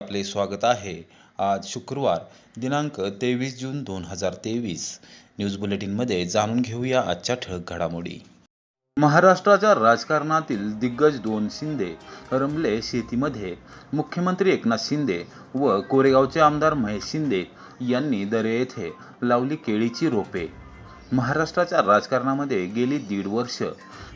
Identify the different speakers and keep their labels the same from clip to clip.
Speaker 1: आपले स्वागत आहे. आज शुक्रवार दिनांक 23 जून 2023 न्यूज बुलेटिनमध्ये जाणून घेऊया आजच्या ठळक घडामोडी. महाराष्ट्राच्या राजकारणातील दिग्गज दोन शिंदे रमले शेतीमध्ये. मुख्यमंत्री एकनाथ शिंदे व कोरेगावचे आमदार महेश शिंदे यांनी दरे येथे लावली केळीची रोपे. महाराष्ट्राच्या राजकारणामध्ये गेली 1.5 वर्ष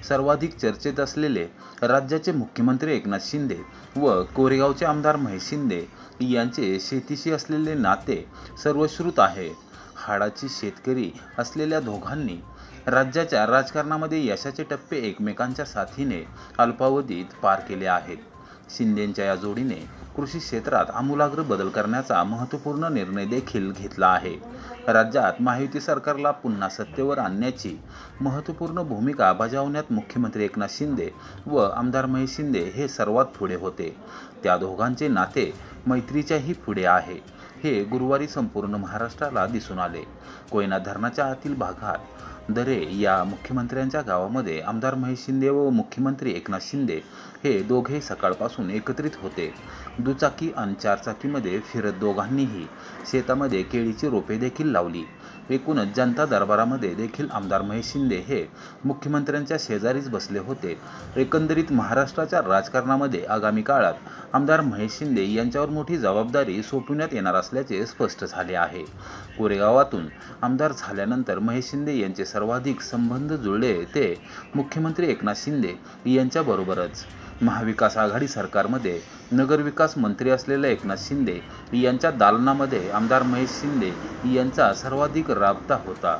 Speaker 1: सर्वाधिक चर्चेत असलेले राज्याचे मुख्यमंत्री एकनाथ शिंदे व कोरेगावचे आमदार महेश शिंदे यांचे शेतीशी असलेले नाते सर्वश्रुत आहे. हाडाचे शेतकरी असलेल्या दोघांनी राज्याच्या राजकारणामध्ये यशाचे टप्पे एकमेकांच्या साथीने अल्पावधीत पार केले आहेत. शिंदेंच्या या जोडीने कृषी क्षेत्रात आमूलाग्र बदल करण्याचा महत्त्वपूर्ण निर्णय देखील घेतला आहे. राज्यात महायुती सरकारला पुन्हा सत्तेवर आणण्याची महत्त्वपूर्ण भूमिका बजावण्यात मुख्यमंत्री एकनाथ शिंदे व आमदार महेश शिंदे हे सर्वात पुढे होते. त्या दोघांचे नाते मैत्रीच्याही पुढे आहे. हे गुरुवारी संपूर्ण महाराष्ट्राला दिसून आले. कोयना धरणाच्या आतील भागात दरे या मुख्यमंत्र्यांच्या गावामध्ये आमदार महेश शिंदे व मुख्यमंत्री एकनाथ शिंदे हे दोघे सकाळपासून एकत्रित होते. दुचाकी आणि चारचाकीमध्ये फिरत दोघांनीही शेतामध्ये केळीची रोपे देखील लावली. एकूणच जनता दरबारामध्ये देखील आमदार महेश शिंदे हे मुख्यमंत्र्यांच्या शेजारीच बसले होते. एकंदरीत महाराष्ट्राच्या राजकारणामध्ये आगामी काळात आमदार महेश शिंदे यांच्यावर मोठी जबाबदारी सोपविण्यात येणार असल्याचे स्पष्ट झाले आहे. कोरेगावातून आमदार झाल्यानंतर महेश शिंदे यांचे सर्वाधिक संबंध जुळले ते मुख्यमंत्री एकनाथ शिंदे यांच्याबरोबरच. महाविकास आघाडी सरकारमध्ये नगरविकास मंत्री असलेले एकनाथ शिंदे यांच्या दालनामध्ये आमदार महेश शिंदे यांचा सर्वाधिक राबता होता.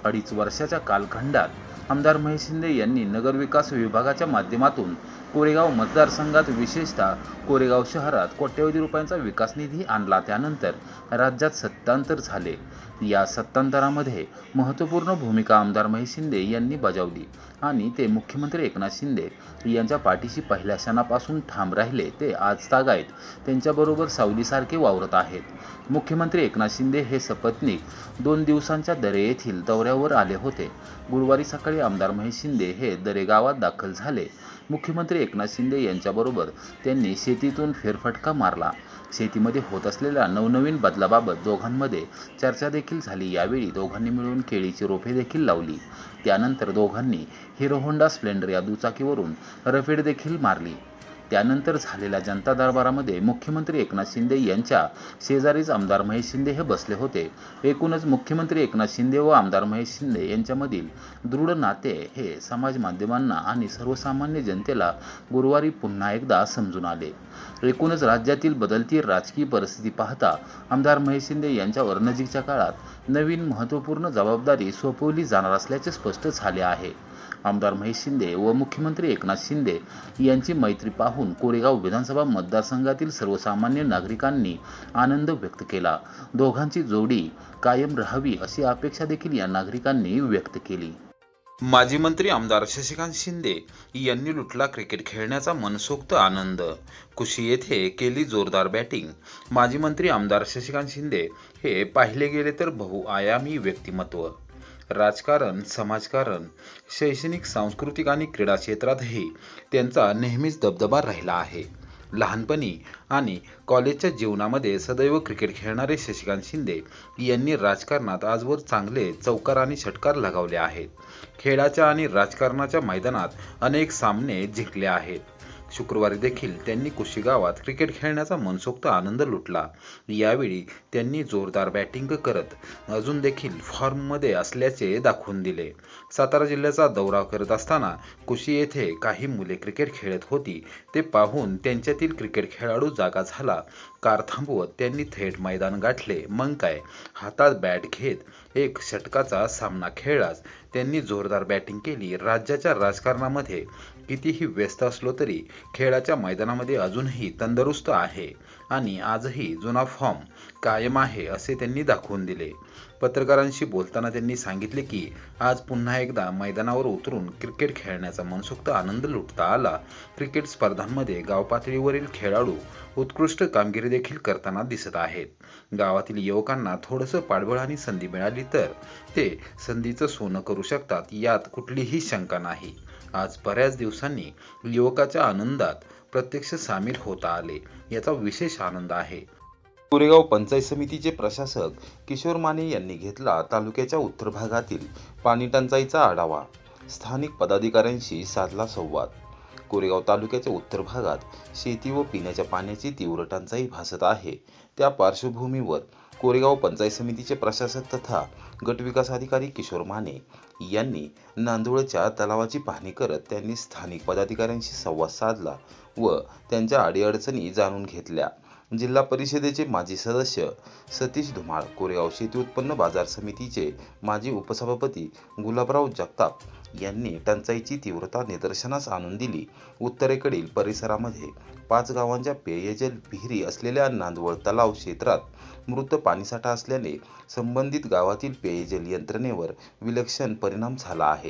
Speaker 1: 2.5 वर्षाच्या कालखंडात आमदार महेश शिंदे यांनी नगरविकास विभागाच्या माध्यमातून कोरेगाव मतदारसंघात विशेषतः कोरेगाव शहरात कोट्यवधी रुपयांचा विकास निधी आणला. त्यानंतर राज्यात सत्तांतर झाले. या सत्तांतरामध्ये महत्त्वपूर्ण भूमिका आमदार महेश शिंदे यांनी बजावली आणि ते मुख्यमंत्री एकनाथ शिंदे यांच्या पाठीशी पहिल्या क्षणापासून ठाम राहिले. ते आज तागायत त्यांच्याबरोबर सावलीसारखे वावरत आहेत. मुख्यमंत्री एकनाथ शिंदे हे सपत्नीक 2 दिवसांच्या दरे येथील दौऱ्यावर आले होते. गुरुवारी सकाळी आमदार महेश शिंदे हे दरे गावात दाखल झाले. मुख्यमंत्री एकनाथ शिंदे यांच्याबरोबर त्यांनी शेतीतून फेरफटका मारला. शेतीमध्ये होत असलेल्या नवनवीन बदलाबाबत दोघांमध्ये चर्चा देखील झाली. यावेळी दोघांनी मिळून केळीची रोपे देखील लावली. त्यानंतर दोघांनी हिरो होंडा स्प्लेंडर या दुचाकीवरून रफेड देखील मारली. त्यानंतर झालेल्या जनता दरबारामध्ये मुख्यमंत्री एकनाथ शिंदे यांच्या शेजारीच आमदार महेश शिंदे हे बसले होते. एकूणच मुख्यमंत्री एकनाथ शिंदे व आमदार महेश शिंदे यांच्यामधील दृढ नाते हे समाज माध्यमांना आणि सर्वसामान्य जनतेला गुरुवारी पुन्हा एकदा समजून आले. एकूणच राज्यातील बदलती राजकीय परिस्थिती पाहता आमदार महेश शिंदे यांच्यावर नजीकच्या काळात नवीन महत्त्वपूर्ण जबाबदारी सोपवली जाणार असल्याचे स्पष्ट झाले आहे. आमदार महेश शिंदे व मुख्यमंत्री एकनाथ शिंदे यांची मैत्री पाहून कोरेगाव विधानसभा मतदारसंघातील सर्वसामान्य नागरिकांनी आनंद व्यक्त केला. दोघांची जोडी कायम राहावी अशी अपेक्षा देखील या नागरिकांनी व्यक्त केली. माजी मंत्री आमदार शशिकांत शिंदे यांनी लुटला क्रिकेट खेळण्याचा मनसोक्त आनंद. कुशी येथे केली जोरदार बॅटिंग. माजी मंत्री आमदार शशिकांत शिंदे हे पाहिले गेले तर बहुआयामी व्यक्तिमत्व. राजकारण, समाजकारण, शैक्षणिक, सांस्कृतिक आणि क्रीडा क्षेत्रातही त्यांचा नेहमीच दबदबा राहिला आहे. लहानपणी आणि कॉलेजच्या जीवनामध्ये सदैव क्रिकेट खेळणारे शशिकांत शिंदे यांनी राजकारणात आजवर चांगले चौकार आणि षटकार लगावले आहेत. खेळाच्या आणि राजकारणाच्या मैदानात अनेक सामने जिंकले आहेत. शुक्रवारी देखील त्यांनी कुशी गावात क्रिकेट खेळण्याचा मनसोक्त आनंद लुटला. यावेळी त्यांनी जोरदार बॅटिंग करत अजून देखील फॉर्ममध्ये असल्याचे दाखवून दिले. सातारा जिल्ह्याचा दौरा करत असताना कुशी येथे काही मुले क्रिकेट खेळत होती. ते पाहून त्यांच्यातील क्रिकेट खेळाडू जागा झाला. कार थांबवत त्यांनी थेट मैदान गाठले. मग काय, हातात बॅट घेत एक षटकाचा सामना खेळलाच. त्यांनी जोरदार बॅटिंग केली. राज्याच्या राजकारणामध्ये कितीही व्यस्त असलो तरी खेळाच्या मैदानामध्ये अजूनही तंदुरुस्त आहे आणि आजही जुना फॉर्म कायम आहे असे त्यांनी दाखवून दिले. पत्रकारांशी बोलताना त्यांनी सांगितले की आज पुन्हा एकदा मैदानावर उतरून क्रिकेट खेळण्याचा मनसोक्त आनंद लुटता आला. क्रिकेट स्पर्धांमध्ये गाव पातळीवरील खेळाडू उत्कृष्ट कामगिरी देखील करताना दिसत आहेत. गावातील युवकांना थोडंसं पाठबळ आणि संधी मिळाली तर ते संधीचं सोनं करू शकतात, यात कुठलीही शंका नाही. आज बऱ्याच दिवसांनी युवकाच्या आनंदात प्रत्यक्ष सामील होता आले, याचा विशेष आनंद आहे. कोरेगाव पंचायत समितीचे प्रशासक किशोर माने यांनी घेतला तालुक्याच्या उत्तर भागातील पाणी टंचाईचा आढावा. स्थानिक पदाधिकाऱ्यांशी साधला संवाद. कोरेगाव तालुक्याच्या उत्तर भागात शेती व पिण्याच्या पाण्याची तीव्र टंचाई भासत आहे. त्या पार्श्वभूमीवर कोरेगाव पंचायत समितीचे प्रशासक तथा गट विकास अधिकारी किशोर माने यांनी नांदोळच्या तलावाची पाहणी करत त्यांनी स्थानिक पदाधिकाऱ्यांशी संवाद साधला व त्यांच्या अडीअडचणी जाणून घेतल्या. जिल्हा परिषदेचे माजी सदस्य सतीश धुमाळ, कोरेगाव शेती उत्पन्न बाजार समितीचे माजी उपसभापती गुलाबराव जगताप यांनी टंचाईची तीव्रता निदर्शनास आणून दिली. उत्तरेकडील परिसरामध्ये 5 गावांच्या पेयजल विहिरी असलेल्या नांदवळ तलाव क्षेत्रात मृत पाणीसाठा असल्याने संबंधित गावातील पेयजल यंत्रणेवर विलक्षण परिणाम झाला आहे.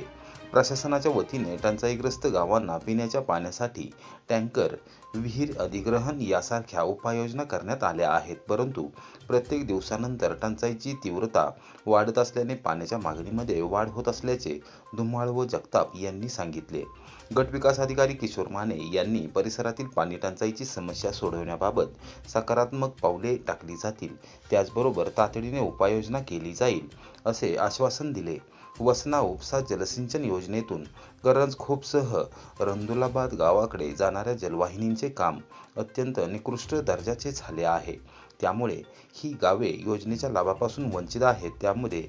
Speaker 1: प्रशासनाच्या वतीने टंचाईग्रस्त गावांना पिण्याच्या पाण्यासाठी टँकर, विहीर अधिग्रहण यासारख्या उपाययोजना करण्यात आल्या आहेत. परंतु प्रत्येक दिवसानंतर टंचाईची तीव्रता वाढत असल्याने पाण्याच्या मागणीमध्ये वाढ होत असल्याचे धुमाळ व जगताप यांनी सांगितले. गट विकास अधिकारी किशोर माने यांनी परिसरातील पाणी टंचाईची समस्या सोडवण्याबाबत सकारात्मक पावले टाकली जातील, त्याचबरोबर तातडीने उपाययोजना केली जाईल असे आश्वासन दिले. वसना उपसा जलसिंचन योजनेतून करंजखोपसह रंदुलाबाद गावाकडे जाणाऱ्या जलवाहिनींचे काम अत्यंत निकृष्ट दर्जाचे झाले आहे. त्यामुळे ही गावे योजनेच्या लाभापासून वंचित आहेत. त्यामध्ये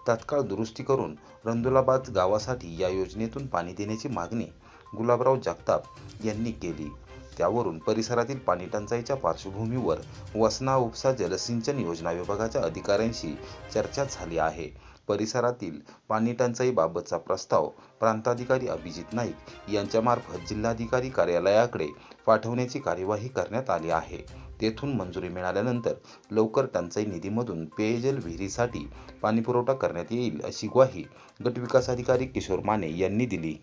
Speaker 1: तात्काळ दुरुस्ती करून रंदुलाबाद गावासाठी या योजनेतून पाणी देण्याची मागणी गुलाबराव जगताप यांनी केली. त्यावरून परिसरातील पाणी टंचाईच्या पार्श्वभूमीवर वसना उपसा जलसिंचन योजना विभागाच्या अधिकाऱ्यांशी चर्चा झाली आहे. परिसरातील पाणी टंचाईबाबतचा प्रस्ताव प्रांताधिकारी अभिजित नाईक यांच्यामार्फत जिल्हाधिकारी कार्यालयाकडे पाठवण्याची कार्यवाही करण्यात आली आहे. तेथून मंजुरी मिळाल्यानंतर लवकर टंचाई निधीमधून पेयजल विहिरीसाठी पाणीपुरवठा करण्यात येईल अशी ग्वाही गट विकास अधिकारी किशोर माने यांनी दिली.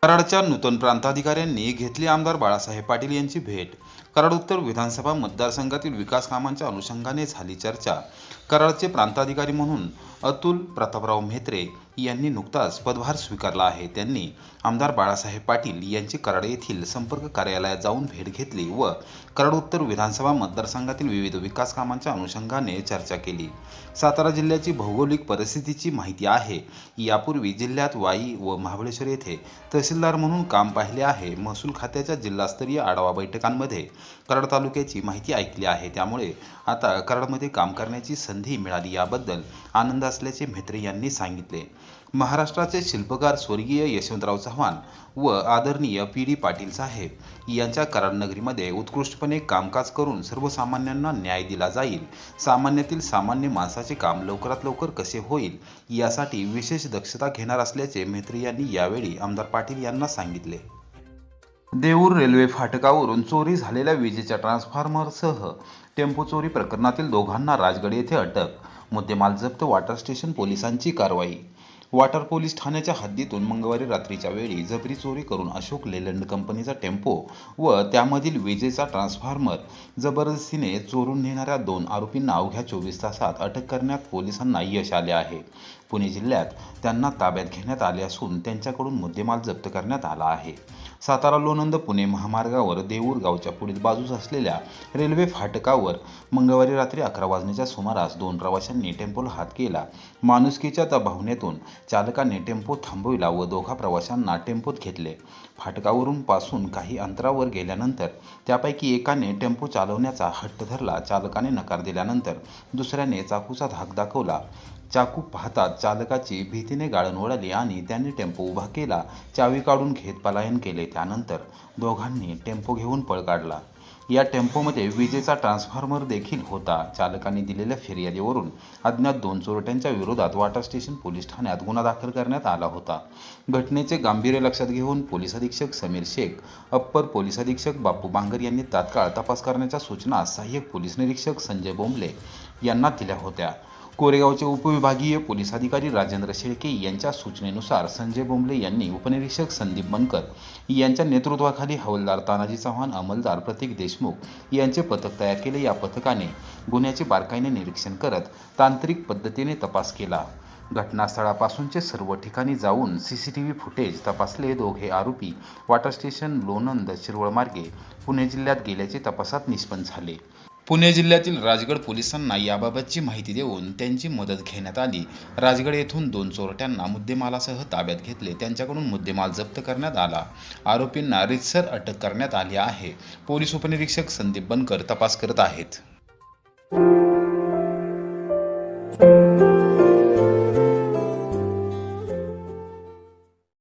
Speaker 1: कराडच्या नूतन प्रांताधिकाऱ्यांनी घेतली आमदार बाळासाहेब पाटील यांची भेट. कराड उत्तर विधानसभा मतदारसंघातील विकास कामांच्या अनुषंगाने झाली चर्चा. कराडचे प्रांताधिकारी म्हणून अतुल प्रतापराव म्हेत्रे यांनी नुकताच पदभार स्वीकारला आहे. त्यांनी आमदार बाळासाहेब पाटील यांची कराड येथील संपर्क कार्यालयात जाऊन भेट घेतली व कराड उत्तर विधानसभा मतदारसंघातील विविध विकास कामांच्या अनुषंगाने चर्चा केली. सातारा जिल्ह्याची भौगोलिक परिस्थितीची माहिती आहे. यापूर्वी जिल्ह्यात वाई व महाबळेश्वर येथे तहसीलदार म्हणून काम पाहिले आहे. महसूल खात्याच्या जिल्हास्तरीय आढावा बैठकांमध्ये कराड तालुक्याची माहिती ऐकली आहे. त्यामुळे आता कराडमध्ये काम करण्याची संधी मिळाली, याबद्दल आनंद असल्याचे म्हेत्रे यांनी सांगितले. महाराष्ट्राचे शिल्पकार स्वर्गीय यशवंतराव चव्हाण व आदरणीय पी.डी. पाटील साहेब यांच्या कराड नगरीमध्ये उत्कृष्टपणे कामकाज करून सर्वसामान्यांना न्याय दिला जाईल. सामान्यातील सामान्य माणसाचे काम लवकरात लवकर कसे होईल यासाठी विशेष दक्षता घेणार असल्याचे म्हेत्रे यांनी यावेळी आमदार पाटील यांना सांगितले. देऊर रेल्वे फाटकावरून चोरी झालेल्या विजेच्या ट्रान्सफॉर्मरसह टेम्पो चोरी प्रकरणातील दोघांना राजगड येथे अटक. मुद्देमाल जप्त. वॉटर स्टेशन पोलिसांची कारवाई. वॉटर पोलीस ठाण्याच्या हद्दीतून मंगळवारी रात्रीच्या वेळी जबरी चोरी करून अशोक लेलंड कंपनीचा टेम्पो व त्यामधील विजेचा ट्रान्सफॉर्मर जबरदस्तीने चोरून नेणाऱ्या 2 आरोपींना अवघ्या 24 तासात अटक करण्यात पोलिसांना यश आले आहे. पुणे जिल्ह्यात त्यांना ताब्यात घेण्यात आले असून त्यांच्याकडून मुद्देमाल जप्त करण्यात आला आहे. सातारा लोणंद पुणे महामार्गावर देऊर गावच्या पुढील बाजूस असलेल्या रेल्वे फाटकावर मंगळवारी रात्री 11 वाजण्याच्या सुमारास 2 प्रवाशांनी टेम्पोला हात केला. माणुसकीच्या त्या भावनेतून चालकाने टेम्पो थांबविला व दोघा प्रवाशांना टेम्पोत घेतले. फाटकावरून पासून काही अंतरावर गेल्यानंतर त्यापैकी एकाने टेम्पो चालवण्याचा हट्ट धरला. चालकाने नकार दिल्यानंतर दुसऱ्याने चाकूचा धाक दाखवला. चाकू पाहताच चालकाची भीतीने गाळण उडाली आणि त्याने टेम्पो उभा केला. चावी काढून घेत पलायन केले. त्यानंतर दोघांनी टेम्पो घेऊन पळ काढला. या टेम्पोमध्ये विजेचा ट्रान्सफॉर्मर देखील होता. चालकाने दिलेल्या फिर्यादीवरून अज्ञात 2 चोरट्यांच्या विरोधात वॉटर स्टेशन पोलीस ठाण्यात गुन्हा दाखल करण्यात आला होता. घटनेचे गांभीर्य लक्षात घेऊन पोलीस अधीक्षक समीर शेख, अप्पर पोलीस अधीक्षक बापू बांगर यांनी तात्काळ तपास करण्याच्या सूचना सहाय्यक पोलीस निरीक्षक संजय बोंबले यांना दिल्या होत्या. कोरेगावचे उपविभागीय पोलीस अधिकारी राजेंद्र शेळके यांच्या सूचनेनुसार संजय बोंबले यांनी उपनिरीक्षक संदीप बनकर यांच्या नेतृत्वाखाली हवालदार तानाजी चव्हाण, अंमलदार प्रतीक देशमुख यांचे पथक तयार केले. या पथकाने गुन्ह्याचे बारकाईने निरीक्षण करत तांत्रिक पद्धतीने तपास केला. घटनास्थळापासूनचे सर्व ठिकाणी जाऊन सीसीटीव्ही फुटेज तपासले. दोघे आरोपी वॉटर स्टेशन लोणंद शिरवळ मार्गे पुणे जिल्ह्यात गेल्याचे तपासात निष्पन्न झाले. पुणे जिल्ह्यातील राजगड पोलिसांना याबाबतची माहिती देऊन त्यांची मदत घेण्यात आली. राजगड येथून 2 चोरट्यांना मुद्देमालासह ताब्यात घेतले. त्यांच्याकडून मुद्देमाल जप्त करण्यात आला. आरोपींना रीतसर अटक करण्यात आली आहे. पोलीस उपनिरीक्षक संदीप बनकर तपास करत आहेत.